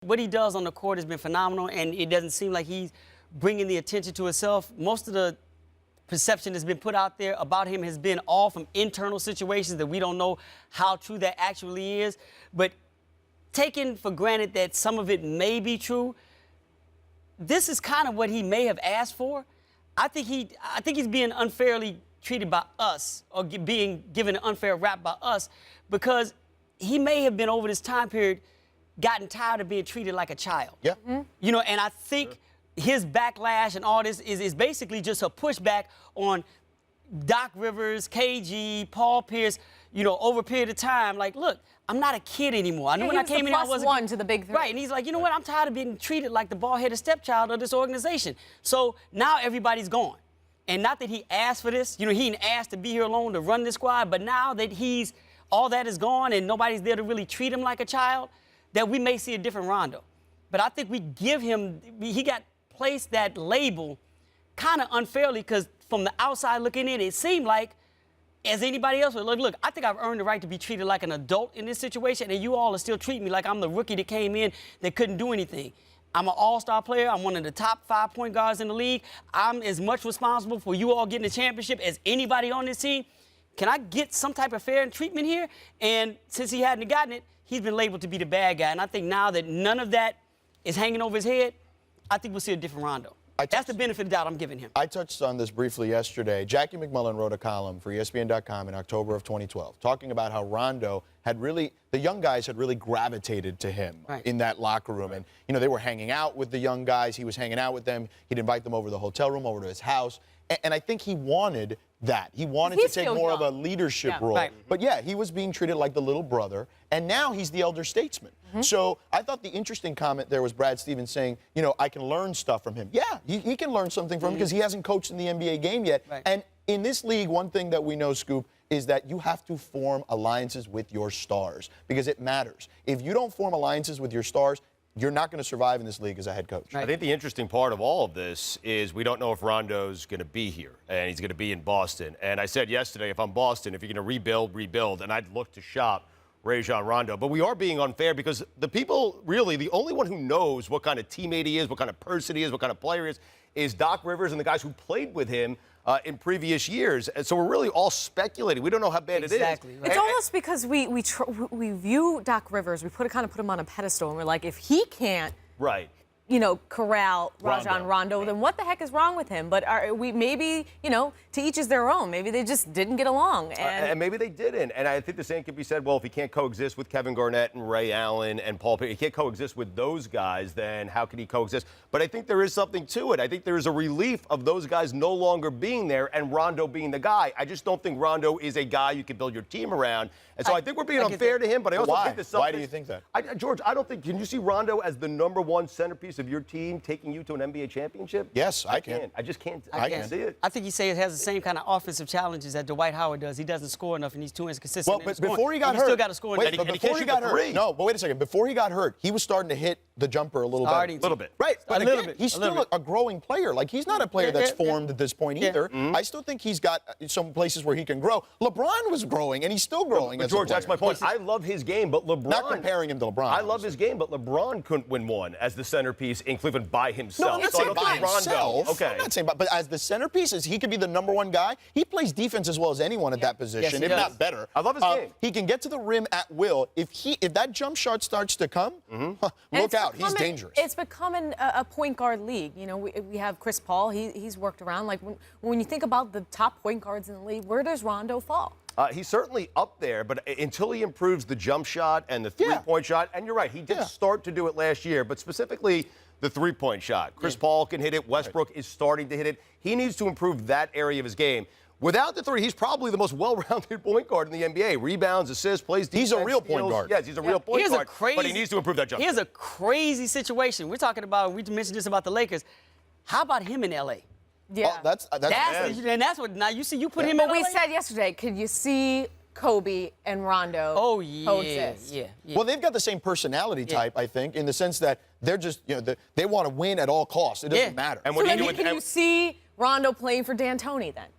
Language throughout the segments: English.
what he does on the court has been phenomenal, and it doesn't seem like he's bringing the attention to himself. Most of the perception that's been put out there about him has been all from internal situations that we don't know how true that actually is. But taking for granted that some of it may be true, this is kind of what he may have asked for. I think he's being unfairly treated by us, or being given an unfair rap by us, because he may have been over this time period gotten tired of being treated like a child. Yeah. Mm-hmm. You know, and I think his backlash and all this is basically just a pushback on Doc Rivers, KG, Paul Pierce, you know, over a period of time. Like, look, I'm not a kid anymore. I knew when I came in, I wasn't one to the big three. Right, and he's like, you know what? I'm tired of being treated like the bald-headed stepchild of this organization. So now everybody's gone. And not that he asked for this. You know, he didn't ask to be here alone to run this squad, but now that all that is gone and nobody's there to really treat him like a child, that we may see a different Rondo. But I think we give him, he got placed that label kind of unfairly, because from the outside looking in, it seemed like, as anybody else would, look, I think I've earned the right to be treated like an adult in this situation, and you all are still treating me like I'm the rookie that came in that couldn't do anything. I'm an all-star player. I'm one of the top 5 point guards in the league. I'm as much responsible for you all getting the championship as anybody on this team. Can I get some type of fair treatment here? And since he hadn't gotten it, he's been labeled to be the bad guy. And I think now that none of that is hanging over his head, I think we'll see a different Rondo. That's the benefit of doubt I'm giving him. I touched on this briefly yesterday. Jackie McMullen wrote a column for ESPN.com in October of 2012 talking about how Rondo had really, the young guys had really gravitated to him in that locker room. And, you know, they were hanging out with the young guys. He was hanging out with them. He'd invite them over to the hotel room, over to his house. And I think he wanted that. He wanted to take more of a leadership role. Right. But, yeah, he was being treated like the little brother. And now he's the elder statesman. So I thought the interesting comment there was Brad Stevens saying, you know, I can learn stuff from him. Yeah, he can learn something from him because he hasn't coached in the NBA game yet. And in this league, one thing that we know, Scoop, is that you have to form alliances with your stars because it matters. If you don't form alliances with your stars, you're not going to survive in this league as a head coach. I think the interesting part of all of this is we don't know if Rondo's going to be here, and he's going to be in Boston. And I said yesterday, if I'm Boston, if you're going to rebuild, and I'd look to shop Rajon Rondo. But we are being unfair because the people, really, the only one who knows what kind of teammate he is, what kind of person he is, what kind of player he is Doc Rivers and the guys who played with him in previous years. And so we're really all speculating. We don't know how bad it is. Right. It's almost because we view Doc Rivers, we kind of put him on a pedestal, and we're like, if he can't, you know, corral Rajon Rondo, then what the heck is wrong with him? But maybe, you know, to each is their own. Maybe they just didn't get along. And maybe they didn't. And I think the same can be said, well, if he can't coexist with Kevin Garnett and Ray Allen and Paul Pierce, he can't coexist with those guys, then how can he coexist? But I think there is something to it. I think there is a relief of those guys no longer being there and Rondo being the guy. I just don't think Rondo is a guy you can build your team around. And so I think we're being unfair to him, but I also think the Celtics... Why do you think that? George, I don't think... Can you see Rondo as the #1 centerpiece of your team taking you to an NBA championship? Yes, I can. I just can't see it. I think he has the same kind of offensive challenges that Dwight Howard does. He doesn't score enough, and he's too inconsistent. Well, but before he got hurt... He still got to score. Wait, but before he got hurt... No, but wait a second. Before he got hurt, he was starting to hit the jumper a little bit. A little bit. Right, but again, he's still a growing player. Like, he's not a player that's formed at this point either. I still think he's got some places where he can grow. LeBron was growing, and he's still growing as a player. George, that's my point. I love his game, but LeBron... Not comparing him to LeBron. I love his game, but LeBron couldn't win one as the centerpiece in Cleveland by himself. No, I'm not saying by himself. Okay. I'm not saying but as the centerpiece, he could be the #1 guy. He plays defense as well as anyone at that position, if not better. I love his game. He can get to the rim at will. If that jump shot starts to come, look out. He's dangerous. It's becoming a point guard league. You know, we have Chris Paul. He's worked around. Like, when you think about the top point guards in the league, where does Rondo fall? He's certainly up there, but until he improves the jump shot and the three-point shot, and you're right, he did start to do it last year, but specifically the three-point shot. Chris Paul can hit it. Westbrook is starting to hit it. He needs to improve that area of his game. Without the three, he's probably the most well-rounded point guard in the NBA. Rebounds, assists, plays defense. He's a real point guard. Yes, he's a real point guard, but he needs to improve that jump shot. Here's a crazy situation. We're talking about, we mentioned this about the Lakers. How about him in L.A.? Yeah. Oh, that's and that's what, now you see, you put him in But we said yesterday, could you see Kobe and Rondo coexist? Yeah. Well, they've got the same personality type, I think, in the sense that they're just, you know, they want to win at all costs. It doesn't matter. And can you see Rondo playing for D'Antoni then?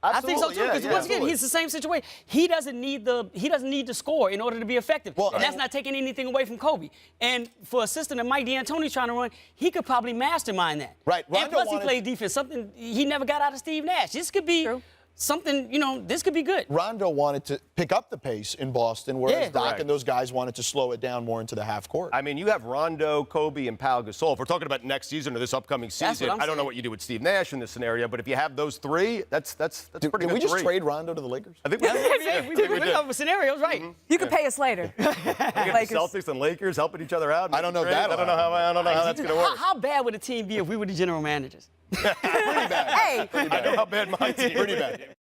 I think so too. Because once again, absolutely. he's the same situation. He doesn't need to score in order to be effective. Well, and that's not taking anything away from Kobe. And for a system that Mike D'Antoni's trying to run, he could probably mastermind that. Right. And Rondo plus, he wanted- plays defense. Something he never got out of Steve Nash. This could be something. This could be good. Rondo wanted to pick up the pace in Boston, whereas Doc Correct. and those guys wanted to slow it down more into the half court. I mean, you have Rondo, Kobe, and Pau Gasol. If we're talking about next season or this upcoming season, what I'm I don't know saying. what you do with Steve Nash in this scenario, but if you have those three, that's pretty Did good. we just three. trade Rondo to the Lakers? I think we did. We come with scenarios, right? You can pay us later. We got the Celtics and Lakers helping each other out. I don't know Trades. that. I don't know how that's going to work. How bad would a team be if we were the general managers? Pretty bad. Hey. Pretty bad. I know how bad my team is. Pretty bad.